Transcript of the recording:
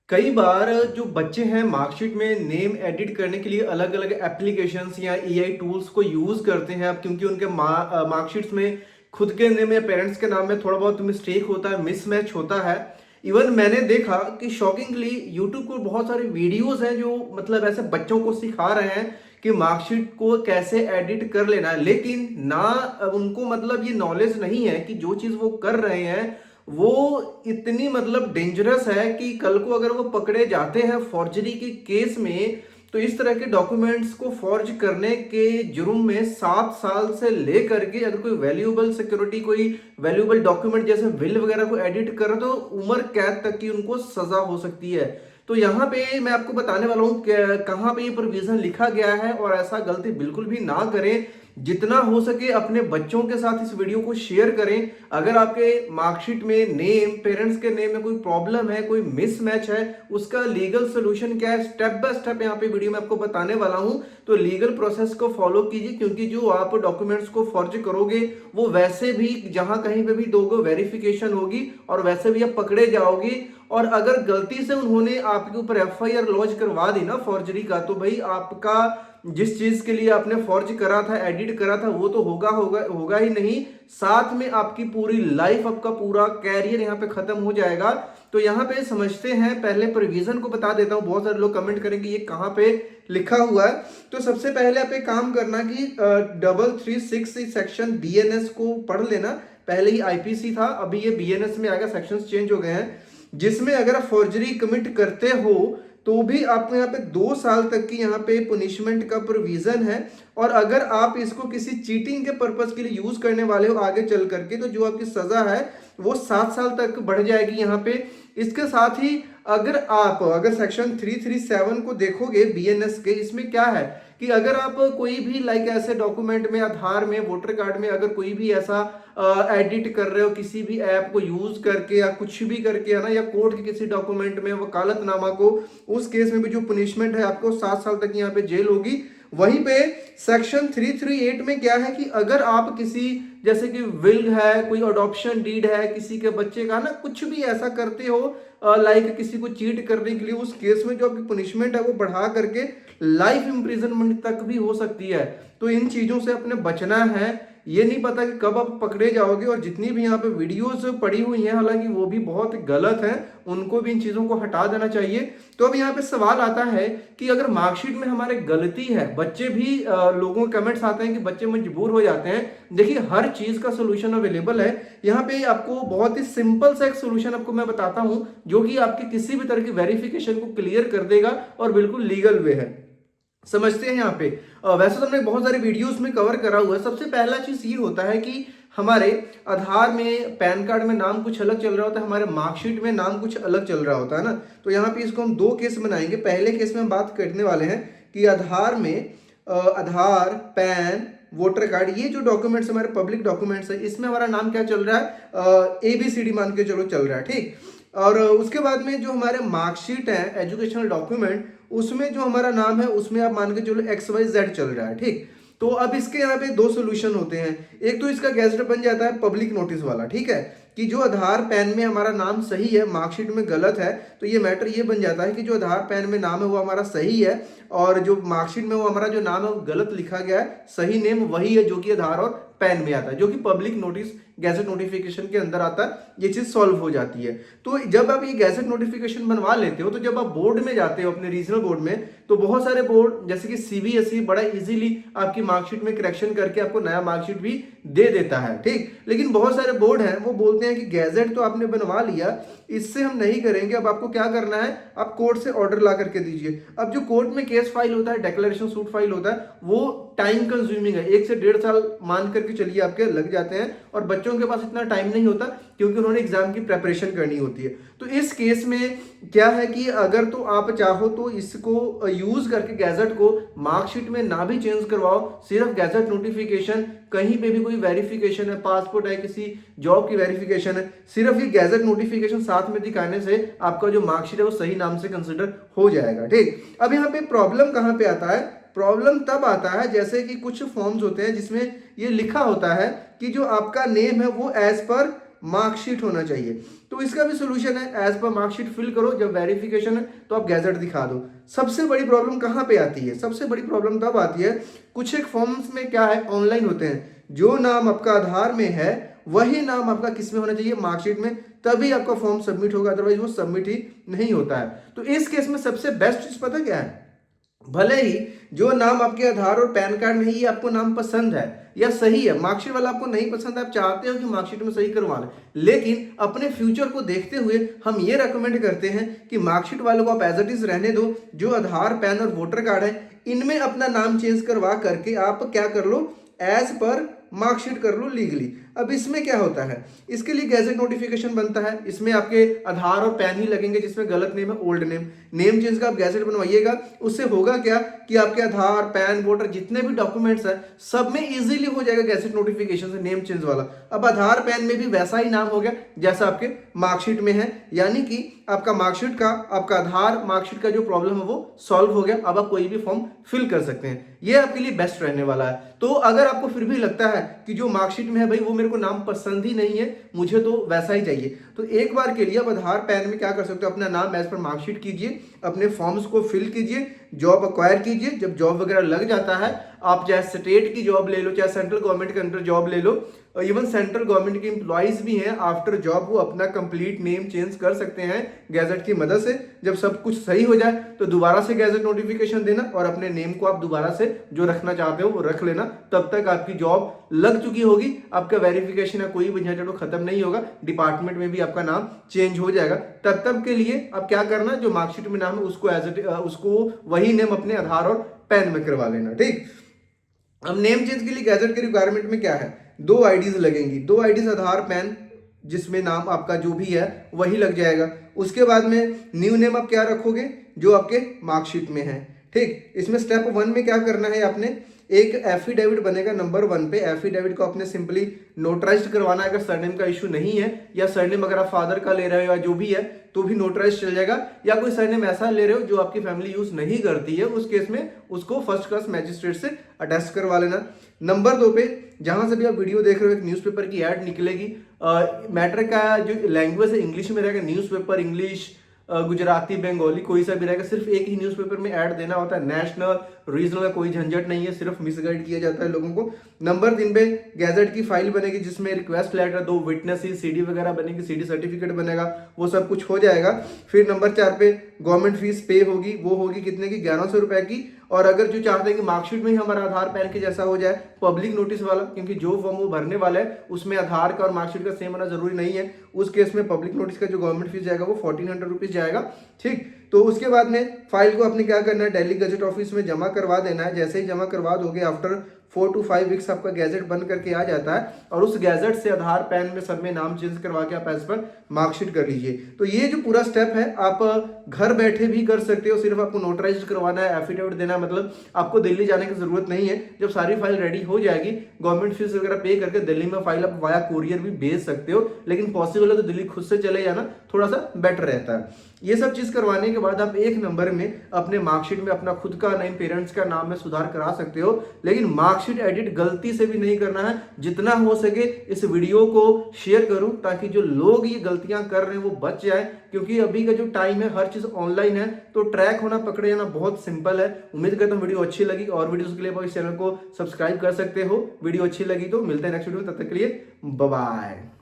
कई बार जो बच्चे हैं मार्कशीट में नेम एडिट करने के लिए अलग अलग एप्लीकेशंस या एआई टूल्स को यूज करते हैं। अब क्योंकि उनके मार्कशीट्स में खुद के नेम या पेरेंट्स के नाम में थोड़ा बहुत मिस्टेक होता है, मिसमैच होता है। इवन मैंने देखा कि शॉकिंगली यूट्यूब पर बहुत सारे वीडियोस हैं जो मतलब ऐसे बच्चों को सिखा रहे हैं कि मार्कशीट को कैसे एडिट कर लेना है, लेकिन ना उनको मतलब ये नॉलेज नहीं है कि जो चीज वो कर रहे हैं वो इतनी मतलब डेंजरस है कि कल को अगर वो पकड़े जाते हैं फॉर्जरी के केस में, तो इस तरह के डॉक्यूमेंट्स को फॉर्ज करने के जुर्म में 7 साल से लेकर के अगर कोई वैल्यूएबल सिक्योरिटी, कोई वैल्यूएबल डॉक्यूमेंट जैसे विल वगैरह को एडिट कर तो उम्र कैद तक की उनको सजा हो सकती है। तो यहाँ पे मैं आपको बताने वाला हूँ कहाँ पे ये प्रोविजन लिखा गया है, और ऐसा गलती बिल्कुल भी ना करें। जितना हो सके अपने बच्चों के साथ इस वीडियो को शेयर करें। अगर आपके मार्कशीट में नेम, पेरेंट्स के नेम में कोई प्रॉब्लम है, कोई मिसमैच है, उसका लीगल सोल्यूशन क्या है, स्टेप बाय स्टेप यहाँ पे वीडियो में आपको बताने वाला हूं। तो लीगल प्रोसेस को फॉलो कीजिए, क्योंकि जो आप डॉक्यूमेंट्स को फर्ज करोगे वो वैसे भी जहां कहीं पे भी दोगे वेरिफिकेशन होगी और वैसे भी आप पकड़े जाओगे। और अगर गलती से उन्होंने आपके ऊपर एफआईआर लॉन्च करवा दी ना फॉर्जरी का, तो भाई आपका जिस चीज के लिए आपने फॉर्ज करा था, एडिट करा था, वो तो होगा होगा होगा ही नहीं, साथ में आपकी पूरी लाइफ, आपका पूरा कैरियर यहाँ पे खत्म हो जाएगा। तो यहाँ पे समझते हैं, पहले प्रोविजन को बता देता हूँ। बहुत सारे लोग कमेंट करेंगे ये कहाँ पे लिखा हुआ है। तो सबसे पहले आप एक काम करना कि 336 सेक्शन बीएनएस को पढ़ लेना। पहले ही आईपीसी था, अभी ये बीएनएस में आएगा, सेक्शंस चेंज हो गए हैं। जिसमें अगर आप फॉर्जरी कमिट करते हो तो भी आपको यहाँ पे 2 साल तक की यहाँ पे पुनिशमेंट का प्रोविजन है। और अगर आप इसको किसी चीटिंग के पर्पस के लिए यूज करने वाले हो आगे चल करके, तो जो आपकी सजा है वो 7 साल तक बढ़ जाएगी यहाँ पे। इसके साथ ही अगर सेक्शन 337 को देखोगे बीएनएस के, इसमें क्या है कि अगर आप कोई भी लाइक ऐसे डॉक्यूमेंट में, आधार में, वोटर कार्ड में अगर कोई भी ऐसा एडिट कर रहे हो किसी भी ऐप को यूज करके या कुछ भी करके, है ना, या कोर्ट के किसी डॉक्यूमेंट में वकालतनामा को, उस केस में भी जो पनिशमेंट है आपको 7 साल तक यहाँ पे जेल होगी। वहीं पे सेक्शन 338 में क्या है कि अगर आप किसी, जैसे कि विल है, कोई अडॉप्शन डीड है किसी के बच्चे का, ना कुछ भी ऐसा करते हो लाइक किसी को चीट करने के लिए, उस केस में जो आपकी पनिशमेंट है वो बढ़ा करके लाइफ इंप्रिजनमेंट तक भी हो सकती है। तो इन चीजों से अपने बचना है। ये नहीं पता कि कब आप पकड़े जाओगे। और जितनी भी यहाँ पे वीडियोस पड़ी हुई हैं, हालांकि वो भी बहुत गलत हैं, उनको भी इन चीजों को हटा देना चाहिए। तो अब यहाँ पे सवाल आता है कि अगर मार्कशीट में हमारे गलती है, बच्चे भी लोगों के कमेंट्स आते हैं कि बच्चे मजबूर हो जाते हैं। देखिए हर चीज का सोल्यूशन अवेलेबल है। यहाँ पे आपको बहुत ही सिंपल सा एक सोल्यूशन आपको मैं बताता हूं, जो कि आपकी किसी भी तरह की वेरिफिकेशन को क्लियर कर देगा और बिल्कुल लीगल वे है। समझते हैं यहाँ पे। वैसे तो हमने बहुत सारे वीडियोस में कवर करा हुआ है। सबसे पहला चीज ये होता है कि हमारे आधार में, पैन कार्ड में नाम कुछ अलग चल रहा होता है, हमारे मार्कशीट में नाम कुछ अलग चल रहा होता है ना। तो यहाँ पे इसको हम दो केस बनाएंगे। पहले केस में हम बात करने वाले हैं कि आधार में आधार, पैन, वोटर कार्ड, ये जो डॉक्यूमेंट्स हमारे पब्लिक डॉक्यूमेंट्स है, इसमें हमारा नाम क्या चल रहा है, ABCD मान के चलो चल रहा है, ठीक। और उसके बाद में जो हमारे मार्कशीट है, एजुकेशनल डॉक्यूमेंट, उसमें जो हमारा नाम है उसमें आप मान के चलो XYZ चल रहा है, ठीक। तो अब इसके यहाँ पे दो सोल्यूशन होते हैं। एक तो इसका गैजेट बन जाता है पब्लिक नोटिस वाला, ठीक है, कि जो आधार पैन में हमारा नाम सही है, मार्कशीट में गलत है, तो ये मैटर ये बन जाता है कि जो आधार पैन में नाम है वो हमारा सही है, और जो मार्कशीट में वो हमारा जो नाम है वो गलत लिखा गया है, सही नेम वही है जो कि आधार और पैन में आता है, जो कि पब्लिक नोटिस, गैजेट नोटिफिकेशन के अंदर आता है। ये चीज सॉल्व हो जाती है। तो जब आप ये गैजेट नोटिफिकेशन बनवा लेते हो, तो जब आप बोर्ड में जाते हो, अपने रीजनल बोर्ड में, तो बहुत सारे बोर्ड जैसे कि CBSE बड़ा इजीली आपकी मार्कशीट में करेक्शन करके आपको नया मार्कशीट भी दे देता है, ठीक। लेकिन बहुत सारे बोर्ड हैं वो बोलते हैं कि गैजेट तो आपने बनवा लिया, इससे हम नहीं करेंगे, अब आपको क्या करना है, आप कोर्ट से ऑर्डर ला करके दीजिए। अब जो कोर्ट में केस फाइल होता है, डिक्लेरेशन सूट फाइल होता है, वो टाइम कंज्यूमिंग है। 1 से 1.5 साल मान करके चलिए आपके लग जाते हैं, और बच्चों के पास इतना टाइम नहीं होता क्योंकि उन्होंने एग्जाम की प्रेपरेशन करनी होती है। तो इस केस में क्या है कि अगर तो आप चाहो तो इसको यूज करके गैजेट को मार्कशीट में ना भी चेंज करवाओ, सिर्फ गैजेट नोटिफिकेशन, कहीं पे भी कोई वेरिफिकेशन है, पासपोर्ट है, किसी जॉब की वेरिफिकेशन है, सिर्फ ये गैजेट नोटिफिकेशन साथ में दिखाने से आपका जो मार्कशीट है वो सही नाम से कंसिडर हो जाएगा, ठीक। अब यहाँ पे प्रॉब्लम कहाँ पे आता है, प्रॉब्लम तब आता है जैसे कि कुछ फॉर्म्स होते हैं जिसमें ये लिखा होता है कि जो आपका नेम है वो एज पर मार्कशीट होना चाहिए। तो इसका भी सोल्यूशन है, एज पर मार्कशीट फिल करो, जब वेरिफिकेशन है तो आप गैजेट दिखा दो। सबसे बड़ी प्रॉब्लम कहाँ पे आती है? सबसे बड़ी प्रॉब्लम तब आती है, कुछ एक फॉर्म्स में क्या है, ऑनलाइन होते हैं, जो नाम आपका आधार में है वही नाम आपका किस में होना चाहिए, मार्कशीट में, तभी आपका फॉर्म सबमिट होगा, अदरवाइज वो सबमिट ही नहीं होता है। तो इस केस में सबसे बेस्ट चीज पता क्या है, भले ही जो नाम आपके आधार और पैन कार्ड में ही आपको नाम पसंद है या सही है, मार्कशीट वाला आपको नहीं पसंद है, आप चाहते हो कि मार्कशीट में सही करवा लें, लेकिन अपने फ्यूचर को देखते हुए हम ये रेकमेंड करते हैं कि मार्कशीट वालों को आप एज इट इज रहने दो, जो आधार पैन और वोटर कार्ड है इनमें अपना नाम चेंज करवा करके आप क्या कर लो, एज पर मार्कशीट कर लो लीगली। अब इसमें क्या होता है, इसके लिए गैजेट नोटिफिकेशन बनता है, इसमें आपके आधार और पैन ही लगेंगे, जिसमें गलत नेम है ओल्ड नेम, नेम चेंज का आप गैजेट बनवाइएगा। उससे होगा क्या कि आपके आधार पैन वोटर जितने भी डॉक्यूमेंट्स हैं सब में इजीली हो जाएगा गैजेट नोटिफिकेशन से नेम चेंज वाला। अब आधार पैन में भी वैसा ही नाम हो गया जैसा आपके मार्कशीट में है, यानी कि आपका मार्कशीट का, आपका आधार मार्कशीट का जो प्रॉब्लम है वो सॉल्व हो गया। अब आप कोई भी फॉर्म फिल कर सकते हैं, ये आपके लिए बेस्ट रहने वाला है। तो अगर आपको फिर भी लगता है कि जो मार्कशीट में है भाई वो मेरे को नाम पसंद ही नहीं है, मुझे तो वैसा ही चाहिए, तो एक बार के लिए आप आधार पैन में क्या कर सकते हो, अपना नाम एज पर मार्कशीट कीजिए, अपने फॉर्म्स को फिल कीजिए, जॉब अक्वायर कीजिए। जब जॉब वगैरह लग जाता है, आप चाहे स्टेट की जॉब ले लो, चाहे सेंट्रल गवर्नमेंट के अंडर जॉब ले लो, इवन सेंट्रल गवर्नमेंट के एम्प्लॉइज भी हैं, आफ्टर जॉब वो अपना कंप्लीट नेम चेंज कर सकते हैं गैजेट की मदद से। जब सब कुछ सही हो जाए तो दोबारा से गैजेट नोटिफिकेशन देना और अपने नेम को आप दोबारा से जो रखना चाहते हो वो रख लेना, तब तक आपकी जॉब लग चुकी होगी, आपका वेरिफिकेशन है कोई भी झंझट खत्म नहीं होगा, डिपार्टमेंट में भी आपका नाम चेंज हो जाएगा। तब तक के लिए आप क्या करना, जो मार्कशीट में नाम है उसको वही नेम अपने आधार और पैन में करवा लेना, ठीक। अब नेम चेंज के लिए गैजेट के रिक्वायरमेंट में क्या है, 2 आईडीज लगेंगी, 2 आईडीज आधार पैन जिसमें नाम आपका जो भी है वही लग जाएगा। उसके बाद में न्यू नेम आप क्या रखोगे, जो आपके मार्कशीट में है, ठीक। इसमें स्टेप 1 में क्या करना है, आपने एक एफिडेविट बनेगा नंबर 1 पे, एफिडेविट को आपने सिंपली नोटराइज करवाना है। अगर सरनेम का इशू नहीं है, या सरनेम अगर आप फादर का ले रहे हो या जो भी है तो भी नोटराइज चल जाएगा, या कोई सरनेम ऐसा ले रहे हो जो आपकी फैमिली यूज नहीं करती है, उस केस में उसको फर्स्ट क्लास मैजिस्ट्रेट से अटेस्ट करवा लेना। नंबर 2 पे जहां से भी आप वीडियो देख रहे हो एक न्यूज़पेपर की ऐड निकलेगी, मैटर का जो लैंग्वेज है इंग्लिश में रहेगा, न्यूज़पेपर इंग्लिश गुजराती बंगाली कोई सा भी रहेगा, सिर्फ एक ही न्यूज़पेपर में ऐड देना होता है, नेशनल रीजनल का कोई झंझट नहीं है, सिर्फ मिसगाइड किया जाता है लोगों को। नंबर 3 पे गैजेट की फाइल बनेगी जिसमें रिक्वेस्ट लेटर, 2 विटनेसेस, सीडी वगैरह बनेगी, सीडी सर्टिफिकेट बनेगा, वो सब कुछ हो जाएगा। फिर नंबर 4 पे गवर्नमेंट फीस पे होगी, वो होगी कितने की, 1100 रुपए की। और अगर जो चाहते हैं कि मार्कशीट में ही हमारा आधार पैन के जैसा हो जाए, पब्लिक नोटिस वाला, क्योंकि जो फॉर्म वो भरने वाला है उसमें आधार का और मार्कशीट का सेम होना जरूरी नहीं है, उस केस में पब्लिक नोटिस का जो गवर्नमेंट फीस जाएगा वो 1400 रुपीज जाएगा, ठीक। तो उसके बाद में फाइल को आपने क्या करना है, दिल्ली गजट ऑफिस में जमा करवा देना है। जैसे ही जमा करवा दोगे, आफ्टर 4 to 5 वीक्स आपका गैजेट बन करके आ जाता है, और उस गैजेट से आधार पैन में सब में नाम चेंज करवा के आप एज पर मार्कशीट कर लीजिए। तो ये जो पूरा स्टेप है आप घर बैठे भी कर सकते हो, सिर्फ आपको नोटराइज करवाना है, एफिडेविट देना है, मतलब आपको दिल्ली जाने की जरूरत नहीं है। जब सारी फाइल रेडी हो जाएगी, गवर्नमेंट फीस वगैरह पे करके दिल्ली में फाइल आप वाया कोरियर भी भेज सकते हो, लेकिन पॉसिबल है तो दिल्ली खुद से चले जाना, थोड़ा सा बेटर रहता है। ये सब चीज करवाने के बाद आप एक नंबर में अपने मार्कशीट में अपना खुद का नेम, पेरेंट्स का नाम में सुधार करा सकते हो, लेकिन मार्कशीट एडिट गलती से भी नहीं करना है। जितना हो सके इस वीडियो को शेयर करूं ताकि जो लोग ये गलतियां कर रहे हैं वो बच जाए, क्योंकि अभी का जो टाइम है हर चीज ऑनलाइन है, तो ट्रैक होना, पकड़े जाना बहुत सिंपल है। उम्मीद करता हूं वीडियो अच्छी लगी, और वीडियोस के लिए आप इस चैनल को सब्सक्राइब कर सकते हो। वीडियो अच्छी लगी तो मिलते हैं नेक्स्ट वीडियो में, तब तक के लिए बाय बाय।